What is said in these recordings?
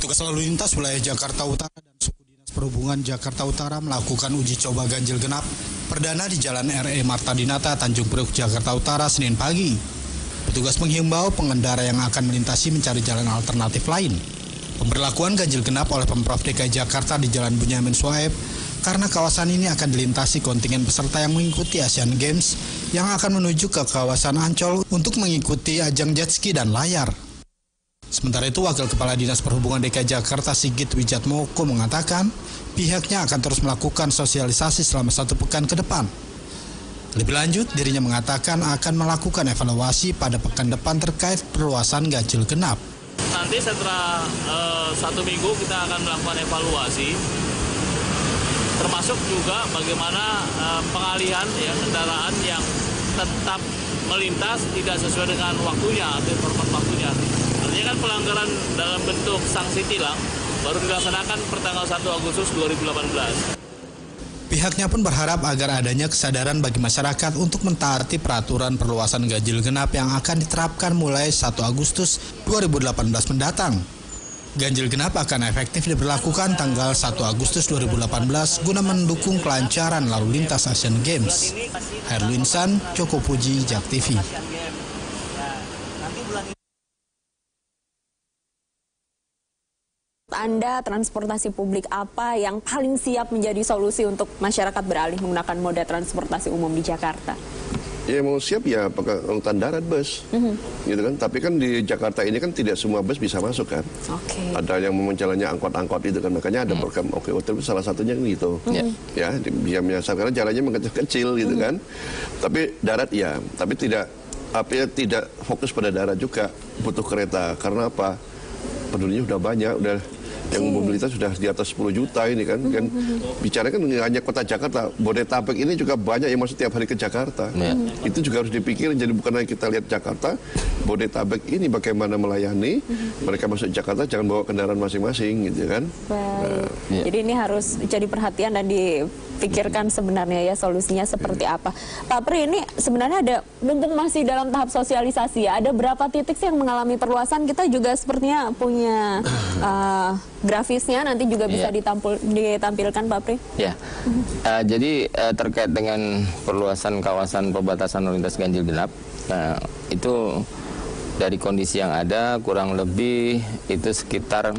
Petugas lalu lintas wilayah Jakarta Utara dan Suku Dinas Perhubungan Jakarta Utara melakukan uji coba ganjil genap perdana di Jalan RE Marta Dinata, Tanjung Priok, Jakarta Utara, Senin pagi. Petugas menghimbau pengendara yang akan melintasi mencari jalan alternatif lain. Pemberlakuan ganjil genap oleh Pemprov DKI Jakarta di Jalan Bunyamin Suhaib karena kawasan ini akan dilintasi kontingen peserta yang mengikuti Asian Games yang akan menuju ke kawasan Ancol untuk mengikuti ajang jet ski dan layar. Sementara itu, Wakil Kepala Dinas Perhubungan DKI Jakarta Sigit Wijatmoko mengatakan pihaknya akan terus melakukan sosialisasi selama 1 pekan ke depan. Lebih lanjut, dirinya mengatakan akan melakukan evaluasi pada pekan depan terkait perluasan ganjil genap. Nanti setelah 1 minggu kita akan melakukan evaluasi, termasuk juga bagaimana pengalihan kendaraan yang tetap melintas tidak sesuai dengan waktunya atau format waktunya. Artinya kan pelanggaran dalam bentuk sanksi tilang baru dilaksanakan pertanggal 1 Agustus 2018. Pihaknya pun berharap agar adanya kesadaran bagi masyarakat untuk mentaati peraturan perluasan ganjil genap yang akan diterapkan mulai 1 Agustus 2018 mendatang. Ganjil genap akan efektif diberlakukan tanggal 1 Agustus 2018 guna mendukung kelancaran lalu lintas Asian Games. Herlin San, Joko Puji, Jak TV. Anda, transportasi publik apa yang paling siap menjadi solusi untuk masyarakat beralih menggunakan moda transportasi umum di Jakarta? Ya mau siap ya pakai angkutan darat bus, gitu kan. Tapi kan di Jakarta ini kan tidak semua bus bisa masuk kan. Ada yang jalannya angkot-angkot itu kan, makanya ada program OKO salah satunya gitu. Ya, bisa menyasar karena jalannya mengecil-kecil gitu kan. Tapi darat ya, tapi tidak fokus pada darat juga, butuh kereta. Karena apa? Pedulinya udah banyak, udah yang mobilitas sudah di atas 10 juta ini kan. Bicara kan hanya kota Jakarta, Bodetabek ini juga banyak yang masuk tiap hari ke Jakarta. Itu juga harus dipikirin, jadi bukan hanya kita lihat Jakarta, Bodetabek ini bagaimana melayani mereka masuk Jakarta, jangan bawa kendaraan masing-masing gitu kan. Jadi ini harus jadi perhatian dan dipikirkan sebenarnya ya solusinya seperti apa. Pak Pri, ini sebenarnya ada, mumpung masih dalam tahap sosialisasi ya, ada berapa titik sih yang mengalami perluasan? Kita juga sepertinya punya grafisnya, nanti juga bisa ditampilkan Pak Pri. Ya, jadi terkait dengan perluasan kawasan pembatasan lalu lintas ganjil genap, itu dari kondisi yang ada kurang lebih itu sekitar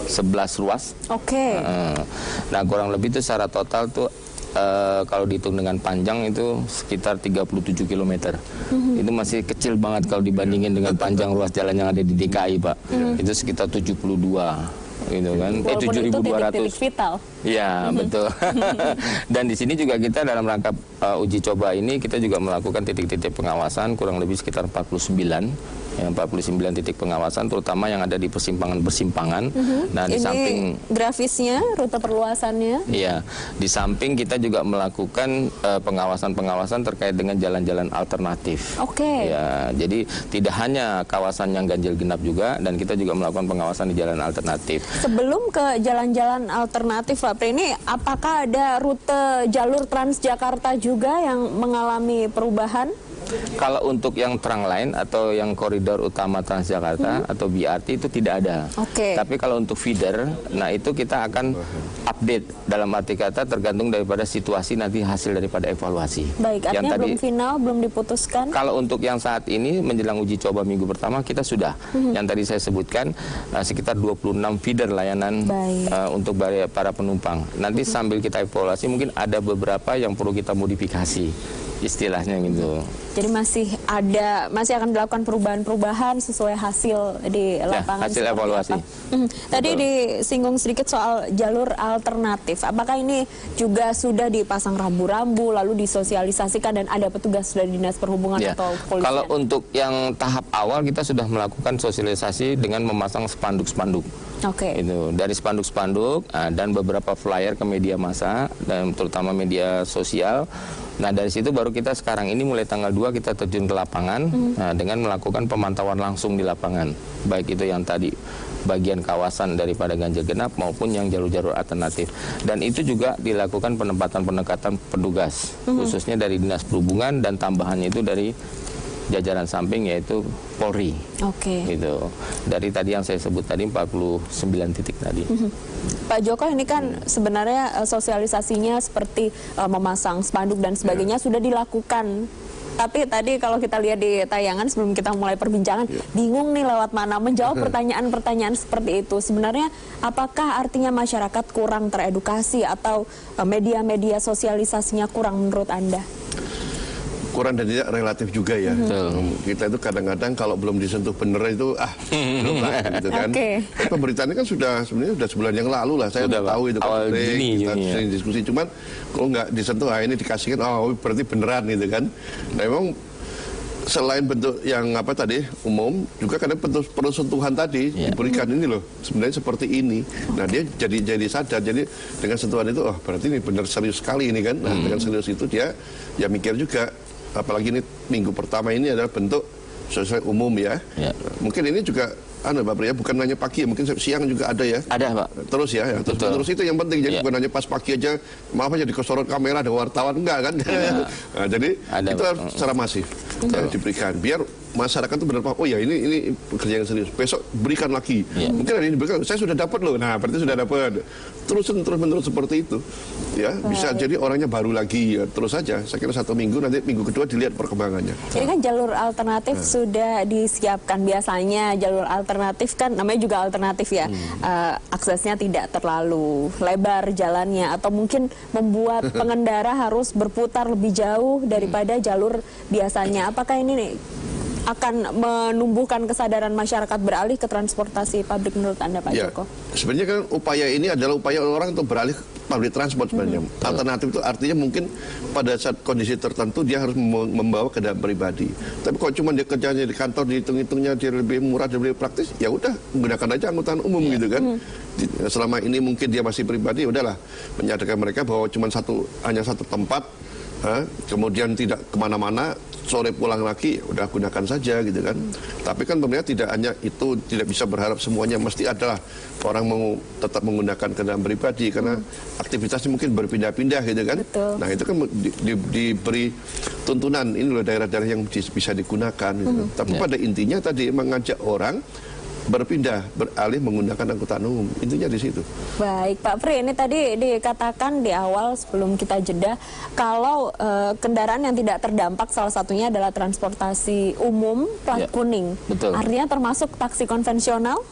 11 ruas. Nah kurang lebih itu secara total tuh kalau dihitung dengan panjang itu sekitar 37 km. Itu masih kecil banget kalau dibandingin dengan panjang ruas jalan yang ada di DKI, Pak. Itu sekitar 72 gitu kan. 7.200. Titik vital. Ya, betul. Dan di sini juga kita dalam rangka uji coba ini kita juga melakukan titik-titik pengawasan kurang lebih sekitar 49 titik pengawasan, terutama yang ada di persimpangan-persimpangan. Nah, di samping grafisnya, rute perluasannya. Iya, di samping kita juga melakukan pengawasan-pengawasan terkait dengan jalan-jalan alternatif. Ya, jadi tidak hanya kawasan yang ganjil genap juga, dan kita juga melakukan pengawasan di jalan alternatif. Sebelum ke jalan-jalan alternatif, Pak Pri, ini apakah ada rute jalur Transjakarta juga yang mengalami perubahan? Kalau untuk yang terang line atau yang koridor utama Transjakarta atau BRT itu tidak ada. Tapi kalau untuk feeder, nah itu kita akan update, dalam arti kata tergantung daripada situasi nanti hasil daripada evaluasi. Baik, yang artinya tadi, belum final, belum diputuskan. Kalau untuk yang saat ini menjelang uji coba minggu pertama kita sudah, yang tadi saya sebutkan sekitar 26 feeder layanan untuk para penumpang. Nanti sambil kita evaluasi mungkin ada beberapa yang perlu kita modifikasi, istilahnya gitu. Jadi masih akan dilakukan perubahan-perubahan sesuai hasil di lapangan. Hasil evaluasi. Tadi disinggung sedikit soal jalur alternatif. Apakah ini juga sudah dipasang rambu-rambu lalu disosialisasikan dan ada petugas dari Dinas Perhubungan atau polisi? Kalau untuk yang tahap awal kita sudah melakukan sosialisasi dengan memasang spanduk-spanduk. Itu dari spanduk-spanduk dan beberapa flyer ke media massa dan terutama media sosial. Nah, dari situ baru kita sekarang ini mulai tanggal 2 kita terjun ke lapangan dengan melakukan pemantauan langsung di lapangan. Baik itu yang tadi bagian kawasan daripada ganjil genap maupun yang jalur-jalur alternatif. Dan itu juga dilakukan penempatan-penekatan petugas, khususnya dari Dinas Perhubungan dan tambahannya itu dari jajaran samping yaitu Polri. Gitu. Dari tadi yang saya sebut tadi 49 titik tadi. Pak Joko, ini kan sebenarnya sosialisasinya seperti memasang spanduk dan sebagainya sudah dilakukan. Tapi tadi kalau kita lihat di tayangan sebelum kita mulai perbincangan, bingung nih lewat mana menjawab pertanyaan-pertanyaan seperti itu. Sebenarnya apakah artinya masyarakat kurang teredukasi atau media-media sosialisasinya kurang menurut Anda? Kurang dan tidak relatif juga ya. Kita itu kadang-kadang kalau belum disentuh bener itu belum lah gitu kan. Pemberitaannya kan sebenarnya sudah sebulan yang lalu lah. Saya sudah tahu itu kan kita sering diskusi. Cuman kalau nggak disentuh, ini dikasihkan, berarti beneran gitu kan. Nah memang selain bentuk yang umum, juga kadang perlu sentuhan tadi diberikan ini loh. Sebenarnya seperti ini. Nah dia jadi sadar. Jadi dengan sentuhan itu, berarti ini benar serius sekali ini kan. Nah dengan serius itu dia ya mikir juga. Apalagi ini minggu pertama ini adalah bentuk sosial umum ya. Mungkin ini juga Pak Pri, bukan hanya pagi, mungkin siang juga ada ya. Ada Pak. Terus ya, terus itu yang penting. Jadi bukan hanya pas pagi aja, maaf aja disorot kamera ada wartawan, enggak kan. Nah, jadi ada, itu harus secara masif diberikan biar masyarakat itu benar, oh ya ini kerja yang serius, besok berikan lagi. Mungkin hari ini berikan, saya sudah dapat loh. Nah berarti sudah dapat. Terus menerus seperti itu ya. Bisa jadi orangnya baru lagi ya. Terus saja, saya kira 1 minggu, nanti minggu kedua dilihat perkembangannya. Ini kan jalur alternatif sudah disiapkan. Biasanya jalur alternatif kan namanya juga alternatif ya. Aksesnya tidak terlalu lebar jalannya, atau mungkin membuat pengendara harus berputar lebih jauh daripada jalur biasanya. Apakah ini nih akan menumbuhkan kesadaran masyarakat beralih ke transportasi publik menurut Anda, Pak Joko? Sebenarnya kan upaya ini adalah upaya orang untuk beralih ke public transport sebenarnya. Alternatif itu artinya mungkin pada saat kondisi tertentu dia harus membawa kendaraan pribadi. Tapi kalau cuma dia kerjanya di kantor, dihitung-hitungnya dia lebih murah dan lebih praktis, ya udah menggunakan aja angkutan umum gitu kan. Selama ini mungkin dia masih pribadi, udahlah menyadarkan mereka bahwa cuma hanya satu tempat, kemudian tidak kemana-mana, sore pulang lagi, udah gunakan saja gitu kan. Tapi kan pemerintah tidak hanya itu, tidak bisa berharap semuanya mesti adalah orang mau tetap menggunakan kendaraan pribadi karena aktivitasnya mungkin berpindah-pindah gitu kan. Nah itu kan diberi tuntunan, ini loh daerah-daerah yang bisa digunakan gitu. Tapi pada intinya tadi mengajak orang beralih menggunakan angkutan umum, intinya di situ. Baik Pak Pri, ini tadi dikatakan di awal sebelum kita jeda kalau kendaraan yang tidak terdampak salah satunya adalah transportasi umum plat kuning. Betul. Artinya termasuk taksi konvensional?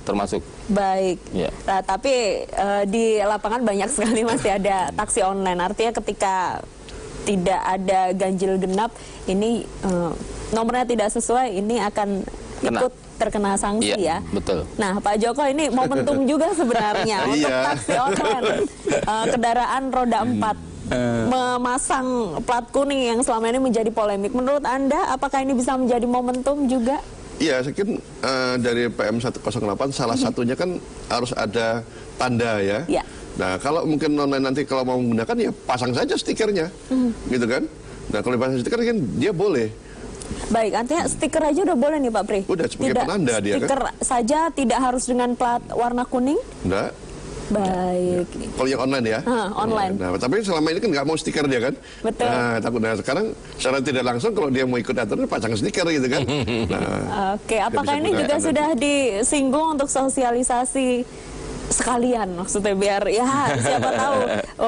Termasuk. Baik. Nah, tapi di lapangan banyak sekali masih ada taksi online. Artinya ketika tidak ada ganjil genap, ini nomornya tidak sesuai, ini akan ikut terkena sanksi ya. Betul. Nah, Pak Joko, ini momentum juga sebenarnya untuk taksi online, kendaraan roda 4 memasang plat kuning yang selama ini menjadi polemik. Menurut Anda, apakah ini bisa menjadi momentum juga? Iya, saya kira dari PM 108 salah satunya kan harus ada tanda ya. Nah, kalau mungkin online nanti kalau mau menggunakan ya pasang saja stikernya, gitu kan. Nah, kalau dipasang stiker kan dia boleh. Baik, artinya stiker aja udah boleh nih Pak Pri? Udah, sebagai penanda dia kan. Stiker saja, tidak harus dengan plat warna kuning? Enggak. Baik. Kalau yang online ya? Online. Nah, tapi selama ini kan nggak mau stiker dia kan? Betul. Nah, sekarang secara tidak langsung kalau dia mau ikut aturan pasang stiker gitu kan? Oke, apakah ini juga sudah disinggung untuk sosialisasi sekalian, maksudnya biar ya siapa tahu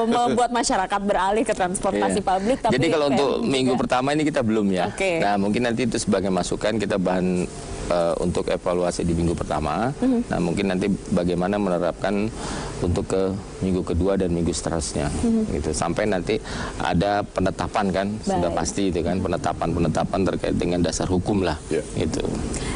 membuat masyarakat beralih ke transportasi publik. Tapi jadi kalau untuk minggu pertama ini kita belum ya. Nah mungkin nanti itu sebagai masukan kita bahan untuk evaluasi di minggu pertama. Nah mungkin nanti bagaimana menerapkan untuk ke minggu kedua dan minggu seterusnya, gitu. Sampai nanti ada penetapan kan, sudah pasti itu kan penetapan terkait dengan dasar hukum lah, gitu.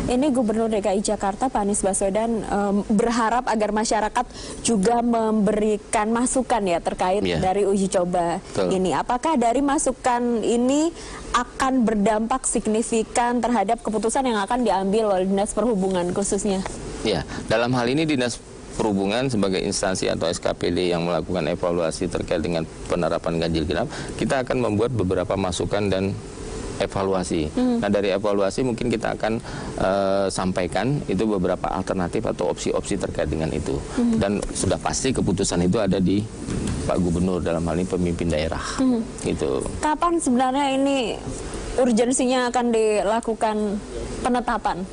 Ini Gubernur DKI Jakarta Pak Anies Baswedan berharap agar masyarakat juga memberikan masukan ya terkait dari uji coba ini. Apakah dari masukan ini akan berdampak signifikan terhadap keputusan yang akan diambil oleh Dinas Perhubungan khususnya? Ya, dalam hal ini Dinas Perhubungan sebagai instansi atau SKPD yang melakukan evaluasi terkait dengan penerapan ganjil genap, kita akan membuat beberapa masukan dan evaluasi. Nah dari evaluasi mungkin kita akan sampaikan itu beberapa alternatif atau opsi-opsi terkait dengan itu. Dan sudah pasti keputusan itu ada di Pak Gubernur, dalam hal ini pemimpin daerah. Gitu. Kapan sebenarnya ini urgensinya akan dilakukan penetapan?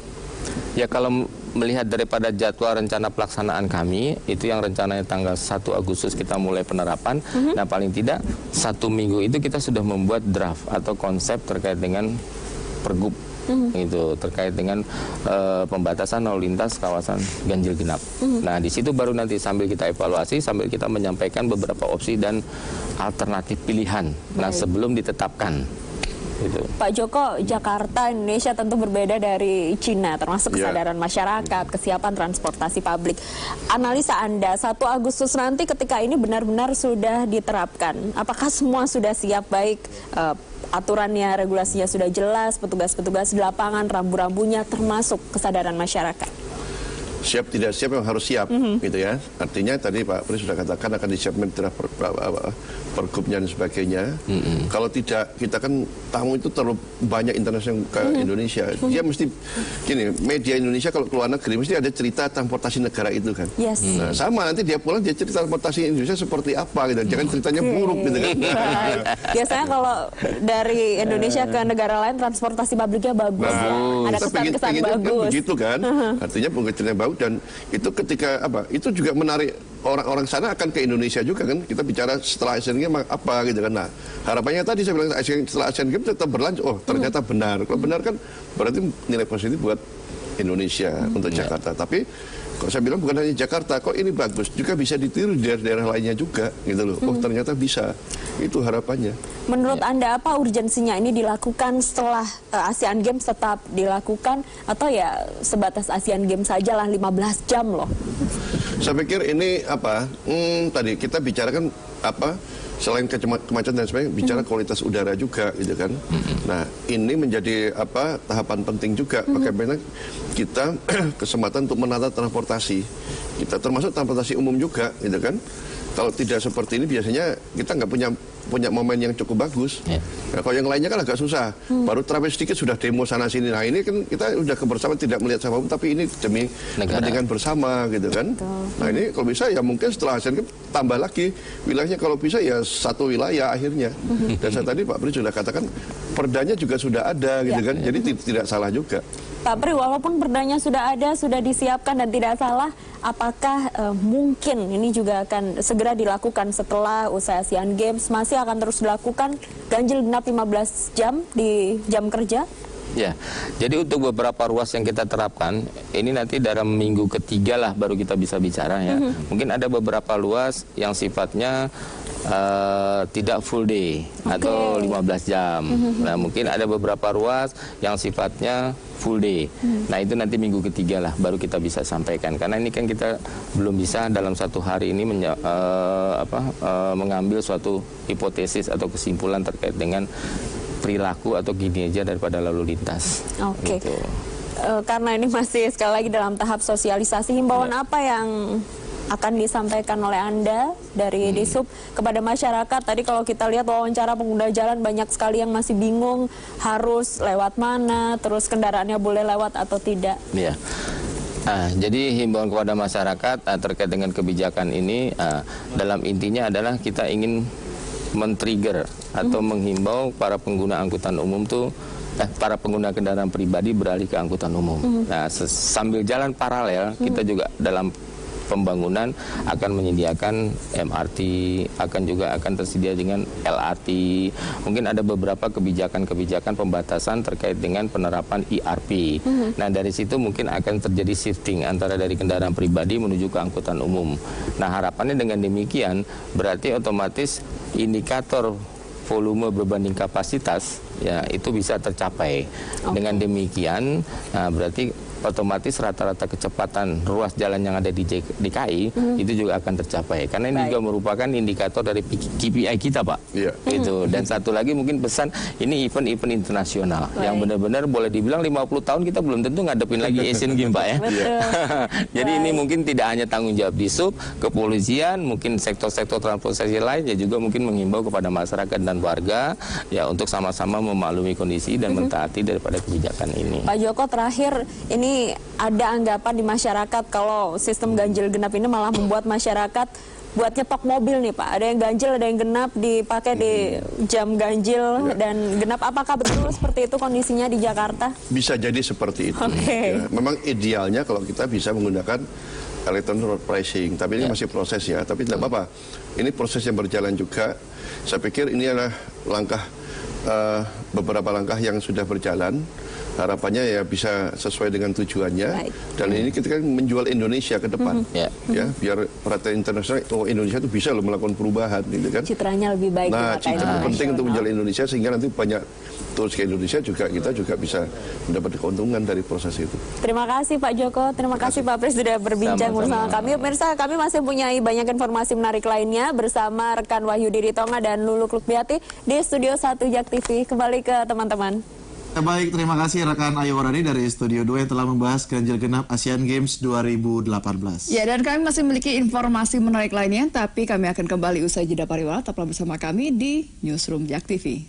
Ya kalau melihat daripada jadwal rencana pelaksanaan kami, itu yang rencananya tanggal 1 Agustus kita mulai penerapan. Nah paling tidak 1 minggu itu kita sudah membuat draft atau konsep terkait dengan pergub itu terkait dengan pembatasan lalu lintas kawasan ganjil genap. Nah di situ baru nanti sambil kita evaluasi, sambil kita menyampaikan beberapa opsi dan alternatif pilihan. Nah sebelum ditetapkan. Gitu. Pak Joko, Jakarta, Indonesia tentu berbeda dari Cina, termasuk kesadaran masyarakat, kesiapan transportasi publik. Analisa Anda, 1 Agustus nanti ketika ini benar-benar sudah diterapkan, apakah semua sudah siap, baik aturannya, regulasinya sudah jelas, petugas-petugas di lapangan, rambu-rambunya, termasuk kesadaran masyarakat? Siap tidak siap yang harus siap, gitu ya. Artinya tadi Pak Pri sudah katakan akan disiapkan pergubnya dan sebagainya. Kalau tidak, kita kan tamu itu terlalu banyak internasional ke Indonesia. Dia mesti gini, media Indonesia kalau keluar negeri mesti ada cerita transportasi negara itu kan. Nah, sama nanti dia pulang dia cerita transportasi Indonesia seperti apa gitu. Jangan ceritanya buruk gitu kan. Biasanya kalau dari Indonesia ke negara lain transportasi publiknya bagus. Ada kesan-kesan bagus. Kan begitu kan. Artinya pengertiannya bagus. Dan itu ketika itu juga menarik orang-orang sana akan ke Indonesia juga kan. Kita bicara setelah Asian Games apa gitu kan. Nah harapannya tadi saya bilang setelah Asian Games tetap berlanjut. Oh ternyata benar. Kalau benar kan berarti nilai positif buat Indonesia untuk Jakarta. Tapi kalau saya bilang bukan hanya Jakarta, kok ini bagus juga bisa ditiru di daerah-daerah lainnya juga gitu loh. Oh ternyata bisa. Itu harapannya. Menurut Anda apa urgensinya ini dilakukan setelah Asian Games tetap dilakukan, atau ya sebatas Asian Games saja lah, 15 jam loh? Saya pikir ini tadi kita bicarakan selain kemacetan dan sebagainya, bicara kualitas udara juga gitu kan. Nah ini menjadi tahapan penting juga bagaimana kita kesempatan untuk menata transportasi kita, termasuk transportasi umum juga gitu kan. Kalau tidak seperti ini biasanya kita nggak punya momen yang cukup bagus. Nah, kalau yang lainnya kan agak susah. Baru terapi sedikit sudah demo sana sini. Nah ini kan kita udah kebersamaan, tidak melihat siapapun, tapi ini demi kepentingan bersama gitu kan. Nah ini kalau bisa ya mungkin setelah Asian Games tambah lagi wilayahnya, kalau bisa ya satu wilayah akhirnya. Dan saya tadi Pak Pri sudah katakan perdanya juga sudah ada gitu kan. Jadi tidak salah juga. Pak Pri, walaupun perdanya sudah ada, sudah disiapkan dan tidak salah, apakah mungkin ini juga akan segera dilakukan setelah usai Asian Games? Masih akan terus dilakukan ganjil genap 15 jam di jam kerja? Ya, jadi untuk beberapa ruas yang kita terapkan, ini nanti dalam minggu ketiga lah baru kita bisa bicara ya. Mungkin ada beberapa ruas yang sifatnya tidak full day atau 15 jam. Nah mungkin ada beberapa ruas yang sifatnya full day. Nah itu nanti minggu ketiga lah baru kita bisa sampaikan. Karena ini kan kita belum bisa dalam satu hari ini mengambil suatu hipotesis atau kesimpulan terkait dengan perilaku atau kinerja daripada lalu lintas. Oke. Gitu. Karena ini masih sekali lagi dalam tahap sosialisasi, himbauan apa yang akan disampaikan oleh Anda dari Disub kepada masyarakat? Tadi kalau kita lihat wawancara pengguna jalan banyak sekali yang masih bingung harus lewat mana, terus kendaraannya boleh lewat atau tidak. Iya. Nah, jadi himbauan kepada masyarakat terkait dengan kebijakan ini dalam intinya adalah kita ingin men-trigger atau menghimbau para pengguna angkutan umum tuh para pengguna kendaraan pribadi beralih ke angkutan umum. Nah, sambil jalan paralel kita juga dalam pembangunan akan menyediakan MRT, akan tersedia dengan LRT. Mungkin ada beberapa kebijakan-kebijakan pembatasan terkait dengan penerapan ERP. Nah, dari situ mungkin akan terjadi shifting antara dari kendaraan pribadi menuju ke angkutan umum. Nah, harapannya dengan demikian berarti otomatis indikator volume berbanding kapasitas ya itu bisa tercapai. Dengan demikian berarti otomatis rata-rata kecepatan ruas jalan yang ada di DKI itu juga akan tercapai. Karena ini juga merupakan indikator dari KPI kita, Pak. Itu. Dan satu lagi mungkin pesan, ini event-event internasional yang benar-benar boleh dibilang 50 tahun kita belum tentu ngadepin lagi Asian Games, Pak ya. Jadi ini mungkin tidak hanya tanggung jawab Disub, kepolisian, mungkin sektor-sektor transportasi lain ya juga mungkin menghimbau kepada masyarakat dan warga ya untuk sama-sama memaklumi kondisi dan mentaati daripada kebijakan ini. Pak Joko, terakhir ini ini ada anggapan di masyarakat kalau sistem ganjil genap ini malah membuat masyarakat buat nyetok mobil nih Pak. Ada yang ganjil, ada yang genap dipakai di jam ganjil dan genap. Apakah betul seperti itu kondisinya di Jakarta? Bisa jadi seperti itu. Ya, memang idealnya kalau kita bisa menggunakan electronic road pricing, tapi ini masih proses ya. Tapi tidak apa-apa. Ini proses yang berjalan juga. Saya pikir ini adalah langkah beberapa langkah yang sudah berjalan. Harapannya ya bisa sesuai dengan tujuannya. Baik. Dan ini kita kan menjual Indonesia ke depan, ya biar perhatian internasional, oh Indonesia itu bisa loh melakukan perubahan, gitu kan? Citranya lebih baik. Nah, citra penting untuk menjual Indonesia sehingga nanti banyak turis ke Indonesia juga kita juga bisa mendapat keuntungan dari proses itu. Terima kasih Pak Joko, terima kasih Pak Pres sudah berbincang bersama kami. Pemirsa, kami masih punya banyak informasi menarik lainnya bersama rekan Wahyu Diritonga dan Lulu Klukbiati di Studio 1 Jak TV. Kembali ke teman-teman. Baik, terima kasih rekan Ayu Warani dari Studio 2 yang telah membahas ganjil genap Asian Games 2018. Ya, dan kami masih memiliki informasi menarik lainnya, tapi kami akan kembali usai jeda pariwara. Tetaplah bersama kami di Newsroom Jak TV.